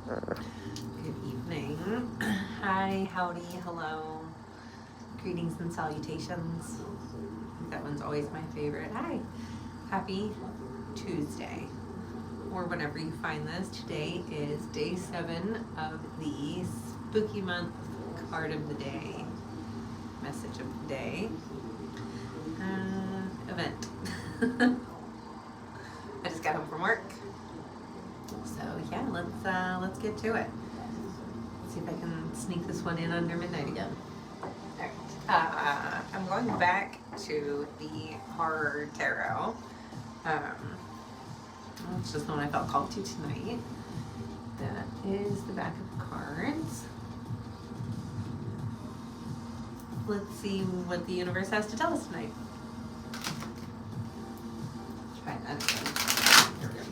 Good evening. Hi, howdy, hello. Greetings and salutations. That one's always my favorite. Hi. Happy Tuesday. Or whenever you find this. Today is day 7 of the Spooky Month card of the day. Message of the day. Event. I just got home from work. So yeah, let's get to it. Let's see if I can sneak this one in under midnight again. Alright. I'm going back to the Horror Tarot. It's just the one I felt called to tonight. That is the back of the cards. Let's see what the universe has to tell us tonight. Try that again. Here we go.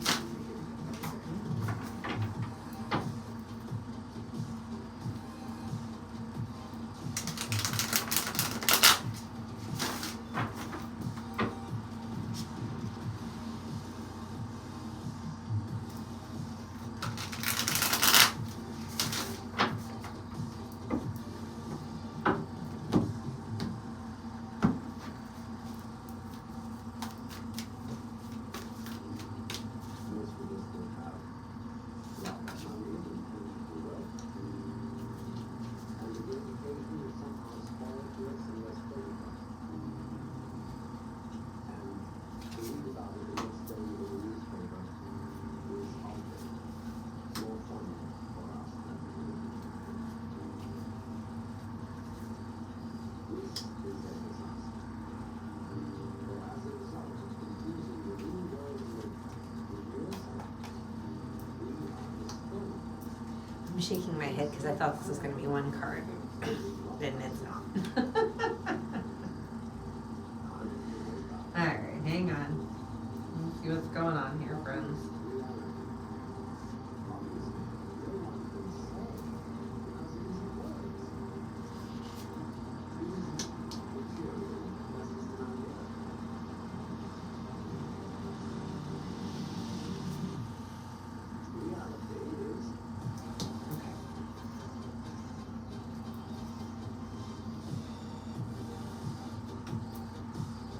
I'm shaking my head because I thought this was going to be one card, and it's not. Alright, hang on. Let's see what's going on here, friends.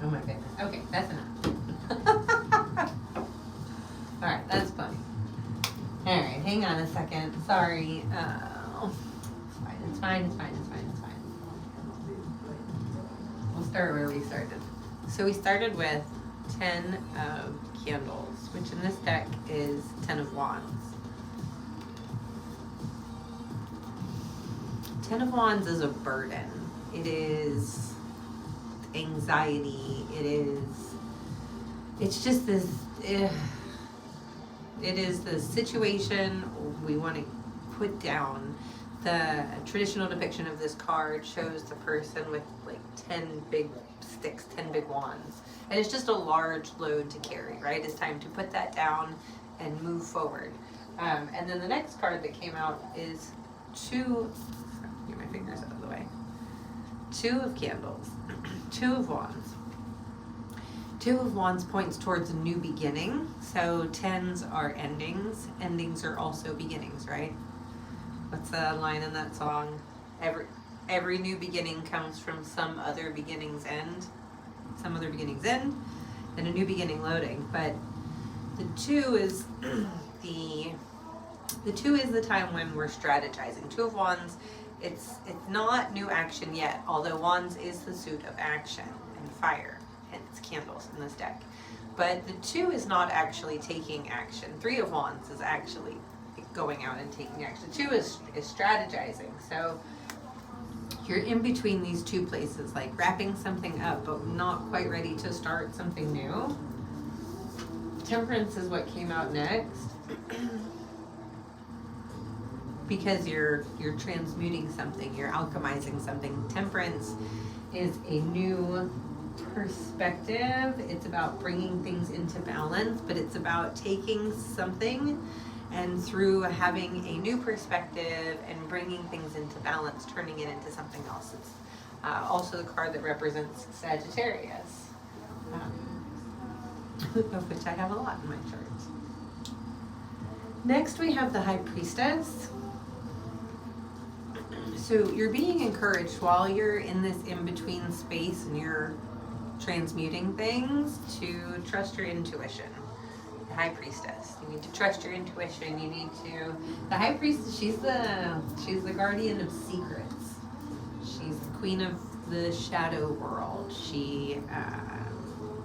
Oh my goodness. Okay, that's enough. Alright, that's funny. Alright, hang on a second. Sorry. It's fine. We'll start where we started. So we started with 10 of Candles, which in this deck is 10 of Wands. 10 of Wands is a burden. It is anxiety. It's just this, it is the situation we want to put down. The traditional depiction of this card shows the person with like 10 big sticks, 10 big wands. And it's just a large load to carry, right? It's time to put that down and move forward. And then the next card that came out is get my fingers out of the way. 2 of Candles, 2 of Wands. 2 of Wands points towards a new beginning. So 10s are endings. Endings are also beginnings, right? What's the line in that song? Every new beginning comes from some other beginning's end. Some other beginning's end, and a new beginning loading. But the 2 is the 2 is the time when we're strategizing. 2 of Wands, it's not new action yet, although Wands is the suit of action and fire, and it's Candles in this deck. But the 2 is not actually taking action. 3 of Wands is actually going out and taking action. 2 is strategizing. So you're in between these two places, like wrapping something up, but not quite ready to start something new. Temperance is what came out next. Because you're transmuting something, you're alchemizing something. Temperance is a new perspective. It's about bringing things into balance, but it's about taking something and through having a new perspective and bringing things into balance, turning it into something else. It's also the card that represents Sagittarius, of which I have a lot in my chart. Next we have the High Priestess. So you're being encouraged while you're in this in-between space and you're transmuting things to trust your intuition. The High Priestess. You need to trust your intuition. You need to. The High Priestess. She's the guardian of secrets. She's the queen of the shadow world. She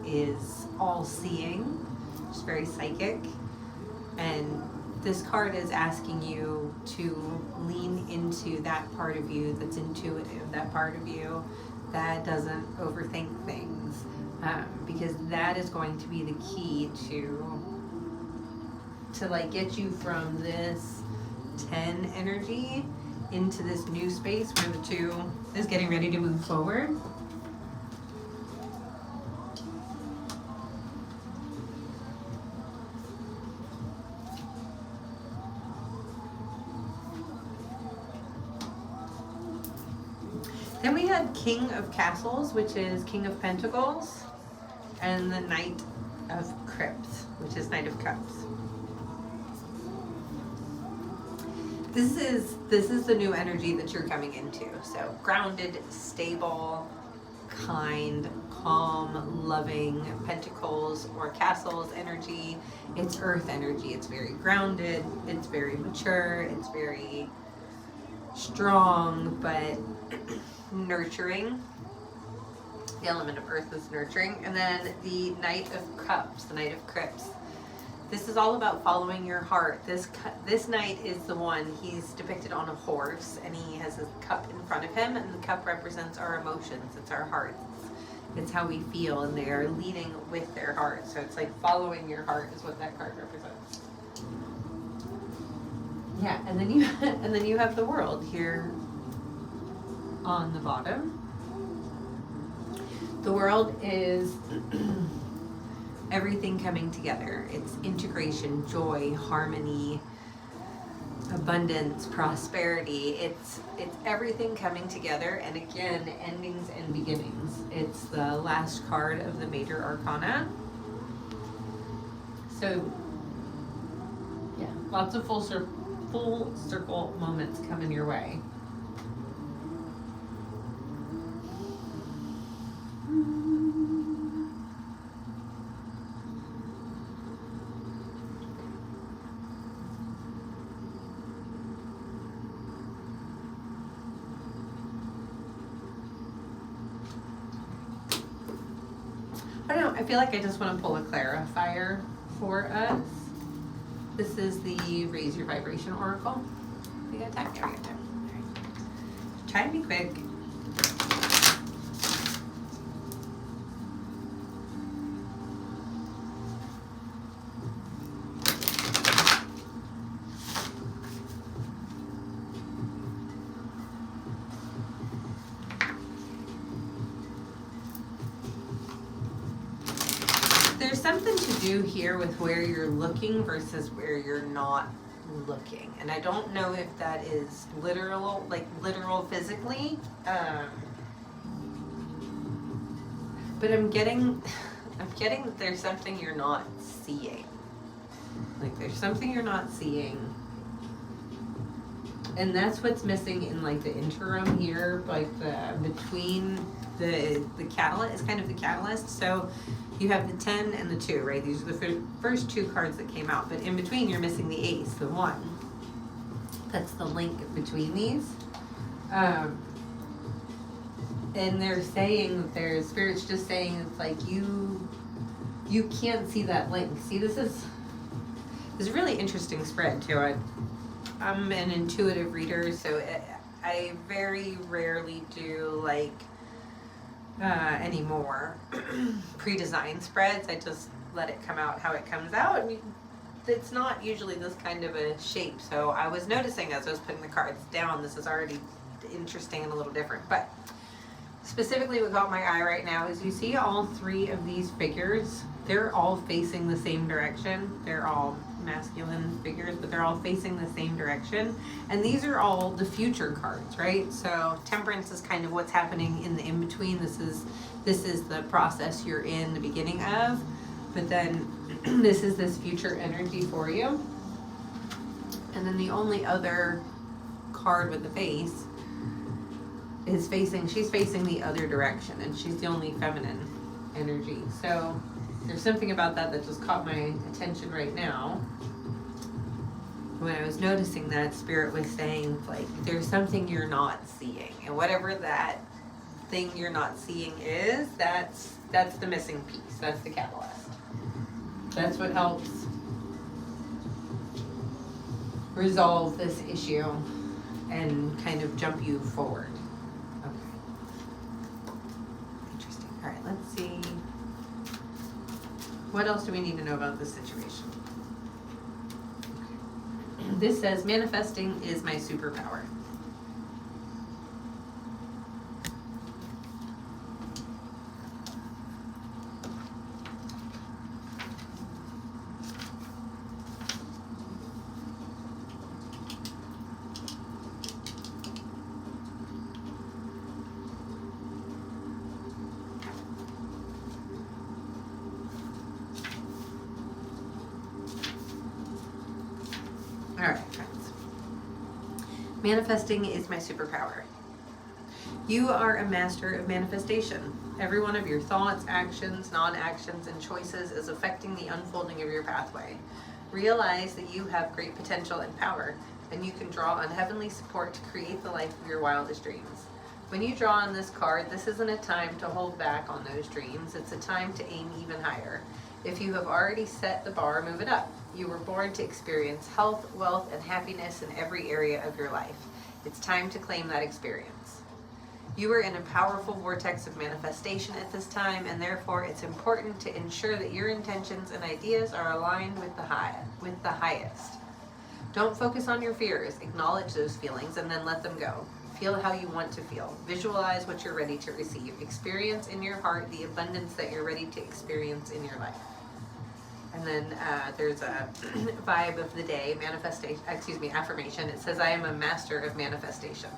is all-seeing. She's very psychic, and this card is asking you to lean into that part of you that's intuitive, that part of you that doesn't overthink things, because that is going to be the key to like get you from this 10 energy into this new space where the 2 is getting ready to move forward. Then we had King of Castles, which is King of Pentacles, and the Knight of Crypts, which is Knight of Cups. This is the new energy that you're coming into. So grounded, stable, kind, calm, loving, Pentacles or Castles energy. It's earth energy. It's very grounded. It's very mature. It's very strong, but nurturing. The element of earth is nurturing. And then the Knight of Cups, the Knight of Crypts. This is all about following your heart. This knight is the one, he's depicted on a horse, and he has a cup in front of him, and the cup represents our emotions. It's our hearts. It's how we feel, and they are leading with their heart. So it's like following your heart is what that card represents. Yeah, and then you have the World here on the bottom. The World is everything coming together. It's integration, joy, harmony, abundance, prosperity. It's everything coming together, and again, endings and beginnings. It's the last card of the Major Arcana. So yeah, lots of full circle moments coming your way. I feel like I just want to pull a clarifier for us. This is the Raise Your Vibration Oracle. We got time? Yeah, we got time. All right. Try to be quick. There's something to do here with where you're looking versus where you're not looking, and I don't know if that is literal physically, but I'm getting that there's something you're not seeing. Like there's something you're not seeing, and that's what's missing in like the interim here, like the between the catalyst is kind of the catalyst. So you have the 10 and the 2, right? These are the first 2 cards that came out, but in between you're missing the ace, the 1. That's the link between these. And they're saying that their spirit's just saying it's like you can't see that link. See, this is a really interesting spread too. I'm an intuitive reader, so I very rarely do like anymore pre-designed spreads. I just let it come out how it comes out, and it's not usually this kind of a shape. So I was noticing as I was putting the cards down, this is already interesting and a little different. But specifically what caught my eye right now is you see all 3 of these figures, they're all facing the same direction. They're all masculine figures, but they're all facing the same direction, and these are all the future cards, right? So Temperance is kind of what's happening in the in-between. This is the process you're in the beginning of, but then this is this future energy for you. And then the only other card with the face is she's facing the other direction, and she's the only feminine energy. So there's something about that just caught my attention right now. When I was noticing that, Spirit was saying, like, there's something you're not seeing, and whatever that thing you're not seeing is, that's the missing piece. That's the catalyst. That's what helps resolve this issue and kind of jump you forward. Okay. Interesting. All right, let's see. What else do we need to know about this situation? Okay. This says, manifesting is my superpower. Alright, friends. Manifesting is my superpower. You are a master of manifestation. Every one of your thoughts, actions, non-actions, and choices is affecting the unfolding of your pathway. Realize that you have great potential and power, and you can draw on heavenly support to create the life of your wildest dreams. When you draw on this card, this isn't a time to hold back on those dreams. It's a time to aim even higher. If you have already set the bar, move it up. You were born to experience health, wealth, and happiness in every area of your life. It's time to claim that experience. You are in a powerful vortex of manifestation at this time, and therefore it's important to ensure that your intentions and ideas are aligned with the highest. Don't focus on your fears. Acknowledge those feelings and then let them go. Feel how you want to feel. Visualize what you're ready to receive. Experience in your heart the abundance that you're ready to experience in your life. And then there's a vibe of the day, affirmation. It says, I am a master of manifestation.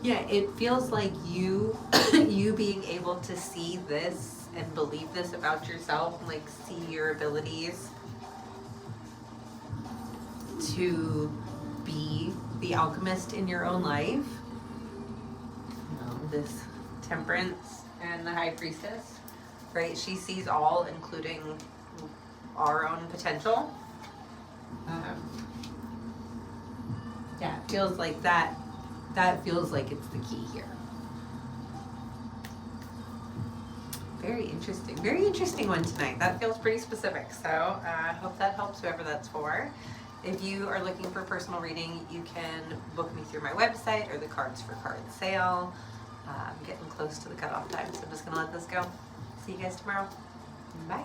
Yeah, it feels like you being able to see this and believe this about yourself, like see your abilities to be the alchemist in your own life. This Temperance and the High Priestess, right? She sees all, including our own potential. Yeah, it feels like that feels like it's the key here. Very interesting one tonight. That feels pretty specific, so I hope that helps whoever that's for. If you are looking for a personal reading, you can book me through my website or the Cards for Cards sale. I'm getting close to the cutoff time, so I'm just going to let this go. See you guys tomorrow. Bye.